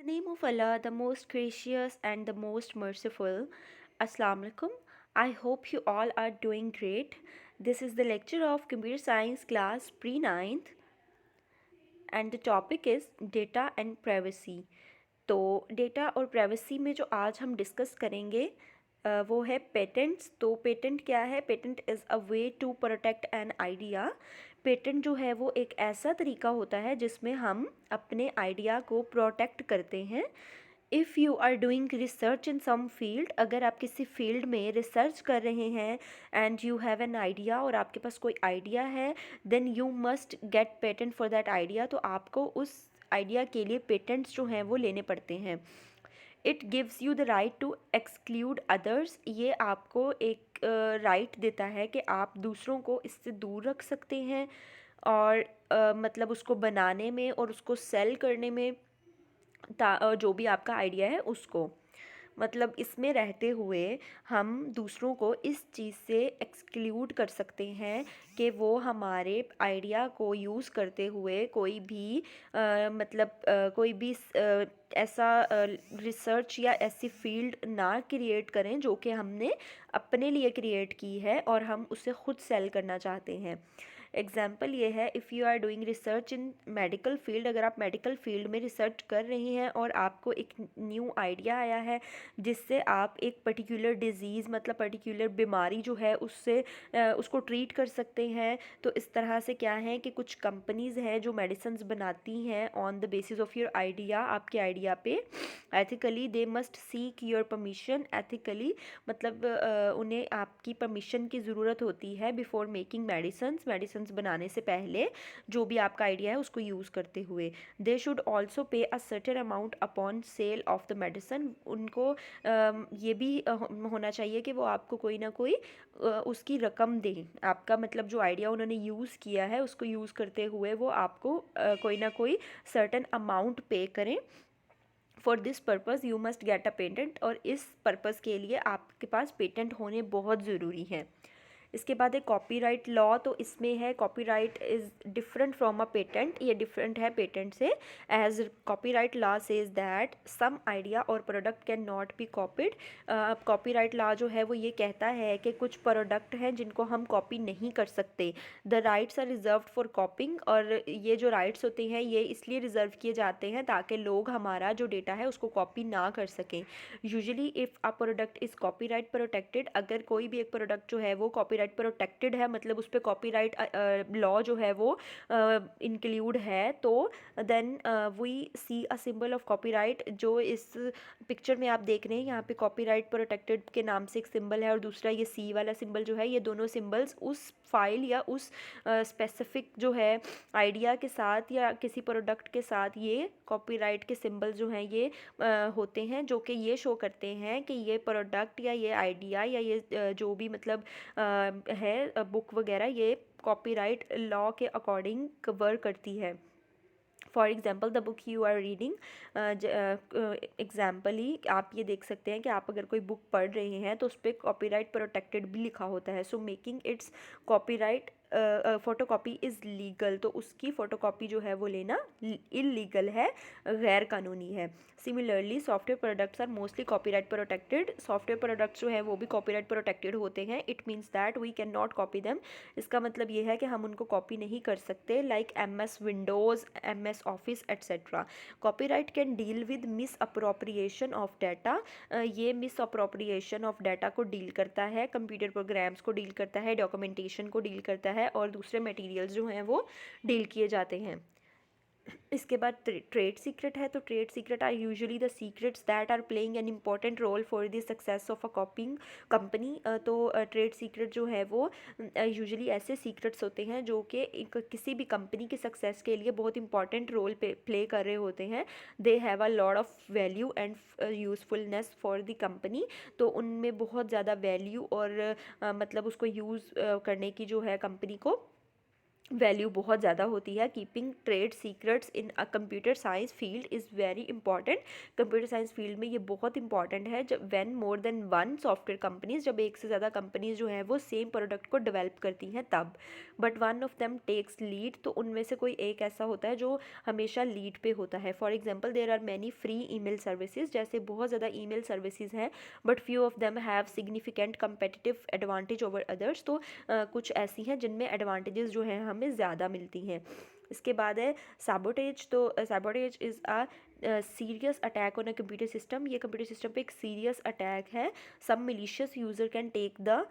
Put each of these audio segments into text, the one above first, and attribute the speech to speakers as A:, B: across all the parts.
A: name of Allah, the most gracious and the most merciful. Assalamu alaikum. I hope you all are doing great. This is the lecture of Computer Science class pre ninth and the topic is data and privacy. तो data और privacy में जो आज हम discuss करेंगे वो है patents. तो पेटेंट क्या है? Patent is a way to protect an idea. Patent जो है वो एक ऐसा तरीका होता है जिसमें हम अपने आइडिया को प्रोटेक्ट करते हैं। If you are doing research in some field, अगर आप किसी फील्ड में रिसर्च कर रहे हैं and you have an idea और आपके पास कोई आइडिया है, then you must get patent for that idea. तो आपको उस आइडिया के लिए पेटेंट्स जो हैं वो लेने पड़ते हैं। It gives you the right to exclude others. ये आपको एक राइट देता है कि आप दूसरों को इससे दूर रख सकते हैं और मतलब उसको बनाने में और उसको सेल करने में जो भी आपका आइडिया है उसको, मतलब इसमें रहते हुए हम दूसरों को इस चीज़ से एक्सक्लूड कर सकते हैं कि वो हमारे आइडिया को यूज़ करते हुए कोई भी कोई भी ऐसा रिसर्च या ऐसी फील्ड ना क्रिएट करें जो कि हमने अपने लिए क्रिएट की है और हम उसे खुद सेल करना चाहते हैं। एग्ज़ाम्पल ये है, if you are doing research in medical field, अगर आप मेडिकल फील्ड में रिसर्च कर रहे हैं और आपको एक न्यू आइडिया आया है जिससे आप एक पर्टिकुलर डिज़ीज़ मतलब पर्टिकुलर बीमारी जो है उससे उसको ट्रीट कर सकते हैं। तो इस तरह से क्या है कि कुछ कंपनीज़ हैं जो मेडिसिन्स बनाती हैं on the basis of your idea, आपके आइडिया पे। Ethically they must seek your permission. Ethically मतलब उन्हें आपकी परमिशन की ज़रूरत होती है बिफोर मेकिंग मेडिसिन्स बनाने से पहले, जो भी आपका आइडिया है उसको यूज़ करते हुए। दे should also pay a certain amount upon sale of the medicine. उनको ये भी होना चाहिए कि वो आपको कोई ना कोई उसकी रकम दें। आपका मतलब जो आइडिया उन्होंने यूज़ किया है उसको यूज़ करते हुए वो आपको कोई ना कोई सर्टेन अमाउंट पे करें। For this purpose you must get a patent. और इस पर्पज़ के लिए आपके पास पेटेंट होने बहुत ज़रूरी है। इसके बाद है कॉपीराइट लॉ। तो इसमें है copyright is different from a patent. ये डिफरेंट है पेटेंट से। As copyright law says that some idea और product can not be copied. Copyright law जो है वो ये कहता है कि कुछ प्रोडक्ट हैं जिनको हम कॉपी नहीं कर सकते। The rights are reserve for copying. और ये जो राइट्स होते हैं ये इसलिए रिजर्व किए जाते हैं ताकि लोग हमारा जो डेटा है उसको कॉपी ना कर सकें। Usually if a product is copyright protected, अगर कोई भी एक प्रोडक्ट जो है वो कॉपीराइट प्रोटेक्टेड है मतलब उस पर कॉपीराइट लॉ जो है वो इंक्लूड है, तो then we see a symbol of copyright. जो इस पिक्चर में आप देख रहे हैं यहाँ पे कॉपीराइट प्रोटेक्टेड के नाम से एक सिंबल है और दूसरा ये सी वाला सिंबल जो है, ये दोनों सिंबल्स उस फाइल या उस स्पेसिफिक जो है आइडिया के साथ या किसी प्रोडक्ट के साथ ये कॉपीराइट के सिंबल जो हैं ये होते हैं, जो कि ये शो करते हैं कि ये प्रोडक्ट या ये आइडिया या ये जो भी मतलब है बुक वगैरह ये कॉपीराइट लॉ के अकॉर्डिंग वर्क करती है। For example the book you are reading, एग्जाम्पली आप ये देख सकते हैं कि आप अगर कोई बुक पढ़ रहे हैं तो उस पर कॉपीराइट प्रोटेक्टेड भी लिखा होता है। So making it's copyright photocopy is legal. तो उसकी फ़ोटोकॉपी जो है वो लेना इलीगल है, गैर कानूनी है। Similarly software products are mostly copyright protected. Software products जो है वो भी कॉपीराइट प्रोटेक्टेड होते हैं। It means that we can not copy them. इसका मतलब ये है कि हम उनको कॉपी नहीं कर सकते, like MS Windows, MS office etcetera. Copyright can deal with miss appropriation of data. ये मिस अप्रोप्रिएशन ऑफ डाटा को डील करता है, कंप्यूटर प्रोग्राम्स को डील करता है, डॉक्यूमेंटेशन को डील करता है और दूसरे मटेरियल्स जो हैं वो डील किए जाते हैं। इसके बाद ट्रेड सीक्रेट है। तो trade secret are usually the secrets that are playing an important role for the success of a copying company. तो ट्रेड सीक्रेट जो है वो यूजुअली ऐसे सीक्रेट्स होते हैं जो कि किसी भी कंपनी के सक्सेस के लिए बहुत इंपॉर्टेंट रोल प्ले कर रहे होते हैं। They have a lot of value and usefulness for the company. तो उनमें बहुत ज़्यादा वैल्यू और मतलब उसको यूज़ करने की जो है कंपनी को वैल्यू बहुत ज़्यादा होती है। Keeping trade secrets in a computer science field is very important. Computer science field में ये बहुत इंपॉर्टेंट है। जब when more than one software companies, जब एक से ज़्यादा कंपनीज जो है वो सेम प्रोडक्ट को डेवलप करती हैं तब। But one of them takes lead, तो उनमें से कोई एक ऐसा होता है जो हमेशा लीड पे होता है। For example there are many free email services, जैसे बहुत ज़्यादा ईमेल सर्विसेज हैं but few of them have significant competitive advantage over others. तो कुछ ऐसी हैं जिनमें एडवांटेजेस जो हैं हमें ज़्यादा मिलती हैं। इसके बाद है सैबोटेज। तो sabotage is a serious attack on a computer system. ये कंप्यूटर सिस्टम पे एक सीरियस अटैक है। Some malicious user can take the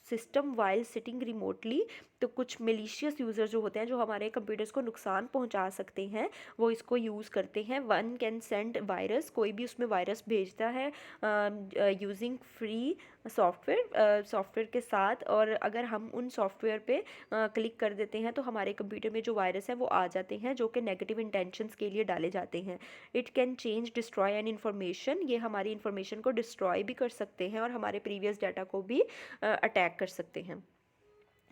A: system while sitting remotely. तो कुछ मिलीशियस यूज़र जो होते हैं जो हमारे कंप्यूटर्स को नुकसान पहुंचा सकते हैं, वो इसको यूज़ करते हैं। वन कैन सेंड वायरस, कोई भी उसमें वायरस भेजता है यूजिंग फ्री सॉफ्टवेयर के साथ, और अगर हम उन सॉफ्टवेयर पे क्लिक कर देते हैं तो हमारे कंप्यूटर में जो वायरस है वो आ जाते हैं जो कि नेगेटिव इंटेंशंस के लिए डाले जाते हैं। It can change destroy an information, ये हमारी इन्फॉर्मेशन को डिस्ट्रॉय भी कर सकते हैं और हमारे प्रीवियस डाटा को भी अटैक कर सकते हैं।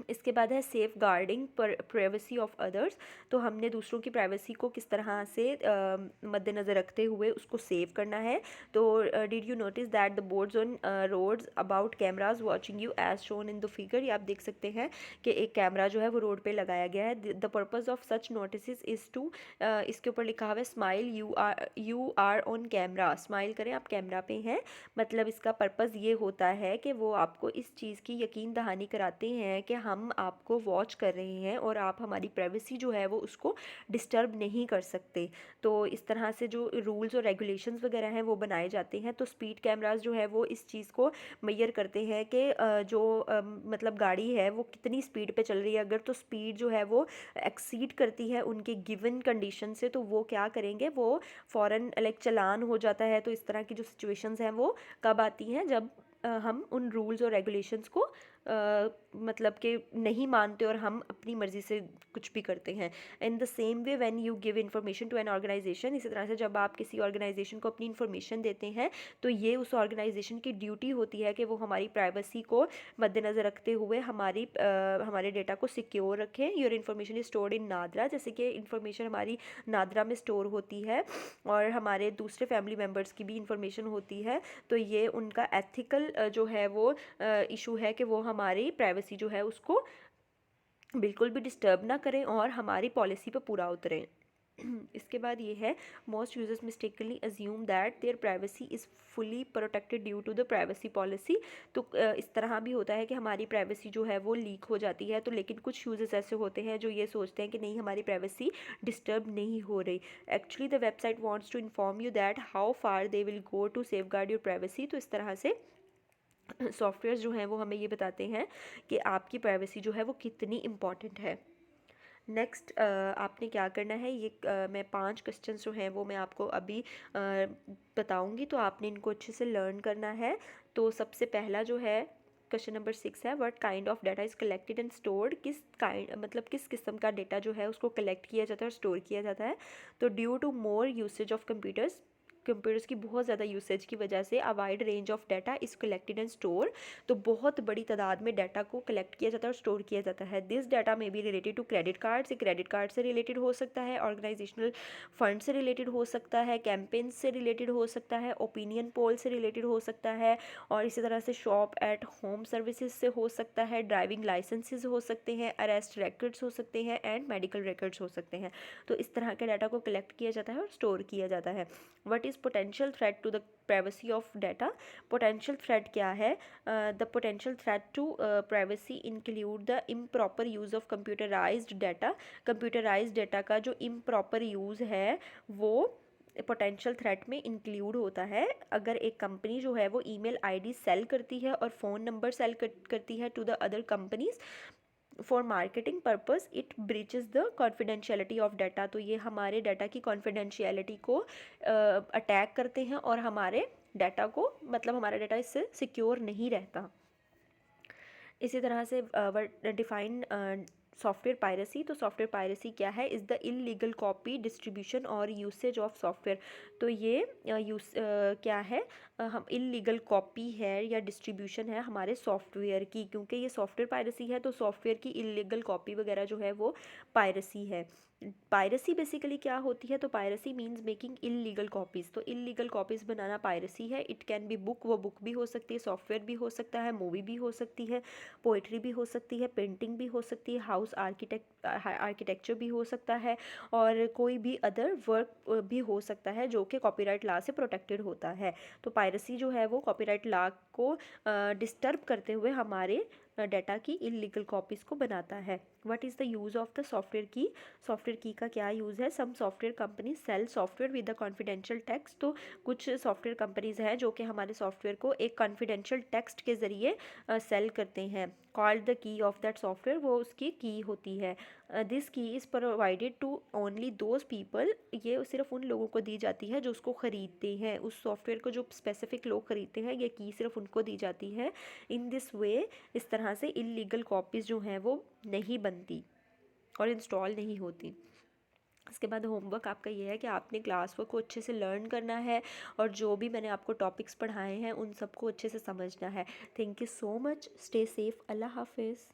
A: इसके बाद है safeguarding privacy of others. तो हमने दूसरों की प्राइवेसी को किस तरह से मद्देनज़र रखते हुए उसको सेव करना है। तो did you notice that the boards on roads about cameras watching you as shown in the figure. ये आप देख सकते हैं कि एक कैमरा जो है वो रोड पे लगाया गया है। The purpose of such notice is to, इसके ऊपर लिखा हुआ है smile you are on camera, smile करें आप कैमरा पे हैं। मतलब इसका पर्पज़ ये होता है कि वो आपको इस चीज़ की यकीन दहानी कराते हैं कि हम आपको वॉच कर रहे हैं और आप हमारी प्राइवेसी जो है वो उसको डिस्टर्ब नहीं कर सकते। तो इस तरह से जो रूल्स और रेगुलेशंस वगैरह हैं वो बनाए जाते हैं। तो स्पीड कैमरास जो है वो इस चीज़ को मेजर करते हैं कि जो मतलब गाड़ी है वो कितनी स्पीड पे चल रही है। अगर तो स्पीड जो है वो एक्सीड करती है उनके गिवन कंडीशन से, तो वो क्या करेंगे, वो फ़ौरन लाइक चालान हो जाता है। तो इस तरह की जो सिचुएशंस हैं वो कब आती हैं, जब हम उन रूल्स और रेगुलेशंस को मतलब कि नहीं मानते और हम अपनी मर्ज़ी से कुछ भी करते हैं। In the same way when you give information to an organisation, इसी तरह से जब आप किसी ऑर्गेनाइजेशन को अपनी इन्फॉर्मेशन देते हैं तो ये उस ऑर्गेनाइजेशन की ड्यूटी होती है कि वो हमारी प्राइवेसी को मद्देनज़र रखते हुए हमारे डेटा को सिक्योर रखें। Your information is stored in NADRA, जैसे कि इन्फॉर्मेशन हमारी नादरा में स्टोर होती है और हमारे दूसरे फैमिली मेम्बर्स की भी इंफॉर्मेशन होती है। तो ये उनका एथिकल जो है वो इशू है कि वो हमारी प्राइवेसी जो है उसको बिल्कुल भी डिस्टर्ब ना करें और हमारी पॉलिसी पर पूरा उतरें। इसके बाद ये है most users mistakenly assume that their privacy is fully protected due to the privacy policy. तो इस तरह भी होता है कि हमारी प्राइवेसी जो है वो लीक हो जाती है। तो लेकिन कुछ यूजर्स ऐसे होते हैं जो ये सोचते हैं कि नहीं, हमारी प्राइवेसी डिस्टर्ब नहीं हो रही। Actually the website wants to inform you that how far they will go to safeguard your privacy. तो इस तरह से सॉफ्टवेयर जो हैं वो हमें ये बताते हैं कि आपकी प्राइवेसी जो है वो कितनी इम्पॉर्टेंट है। नेक्स्ट आपने क्या करना है, ये मैं 5 क्वेश्चंस जो हैं वो मैं आपको अभी बताऊंगी, तो आपने इनको अच्छे से लर्न करना है। तो सबसे पहला जो है क्वेश्चन नंबर 6 है, what kind of data is collected and stored. किस काइंड मतलब किस किस्म का डेटा जो है उसको कलेक्ट किया जाता है और स्टोर किया जाता है। तो due to more usage of computers की बहुत ज़्यादा यूसेज की वजह से a wide range of data is collected and store. तो बहुत बड़ी तादाद में डाटा को कलेक्ट किया जाता है और स्टोर किया जाता है। This data may be related to credit card, से क्रेडिट कार्ड से रिलेटेड हो सकता है, ऑर्गेनाइजेशनल फंड से रिलेटेड हो सकता है, कैंपेन से रिलेटेड हो सकता है, ओपिनियन पोल से रिलेटेड हो सकता है, और इसी तरह से शॉप एट होम सर्विसेज से हो सकता है, ड्राइविंग लाइसेंसेज हो सकते हैं, अरेस्ट रिकॉर्ड्स हो सकते हैं एंड मेडिकल रिकॉर्ड्स हो सकते हैं। तो इस तरह के डाटा को कलेक्ट किया जाता है और स्टोर किया जाता है। What is potential threat to the privacy of data. Potential threat क्या है, the potential threat to privacy include the improper use of computerised data. Computerised data का जो इम्प्रॉपर यूज़ है वो पोटेंशियल थ्रेट में इंक्लूड होता है। अगर एक कंपनी जो है वो ईमेल आईडी सेल करती है और फ़ोन नंबर सेल करती है to the other companies for marketing purpose, it breaches the confidentiality of data. तो ये हमारे डाटा की कॉन्फिडेंशियलिटी को अटैक करते हैं और हमारे डाटा को मतलब हमारा डाटा इससे सिक्योर नहीं रहता। इसी तरह से डिफाइन सॉफ्टवेयर पायरेसी, तो सॉफ्टवेयर पायरेसी क्या है? Is the illegal copy, distribution और यूसेज ऑफ सॉफ्टवेयर। तो ये क्या है? हम इलीगल कॉपी है या डिस्ट्रीब्यूशन है हमारे सॉफ्टवेयर की, क्योंकि ये सॉफ्टवेयर पायरेसी है तो सॉफ्टवेयर की इलीगल कॉपी वगैरह जो है वो पायरेसी है। पायरेसी बेसिकली क्या होती है? तो piracy means making illegal copies, तो इलीगल कॉपीज़ बनाना पायरेसी है। इट कैन बी बुक, वो बुक भी हो सकती है, सॉफ्टवेयर भी हो सकता है, मूवी भी हो सकती है, पोइट्री भी हो सकती है, पेंटिंग भी हो सकती है, हाउस आर्किटेक्चर भी हो सकता है, और कोई भी अदर वर्क भी हो सकता है जो कि कॉपीराइट लॉ से प्रोटेक्टेड होता है। तो पायरेसी जो है वो कॉपीराइट लॉ को डिस्टर्ब करते हुए हमारे डाटा की इलीगल कॉपीज़ को बनाता है। What is the use of the software key? Software key का क्या यूज़ है? Some software company sell software with the confidential text, तो कुछ सॉफ्टवेयर कंपनीज हैं जो कि हमारे सॉफ्टवेयर को एक कॉन्फिडेंशियल टेक्स्ट के ज़रिए सेल करते हैं। Called the key of that software, वो उसकी की होती है। This key is provided to only those people, ये सिर्फ उन लोगों को दी जाती है जो उसको ख़रीदते हैं, उस सॉफ्टवेयर को जो स्पेसिफिक लोग ख़रीदते हैं, ये की सिर्फ उनको दी जाती है। इन दिस वे, इस तरह से इलीगल कॉपीज़ जो हैं वो नहीं बनती और इंस्टॉल नहीं होती। इसके बाद होमवर्क आपका ये है कि आपने क्लास वर्क को अच्छे से लर्न करना है और जो भी मैंने आपको टॉपिक्स पढ़ाए हैं उन सबको अच्छे से समझना है। Thank you so much, stay safe, Allah हाफिज़।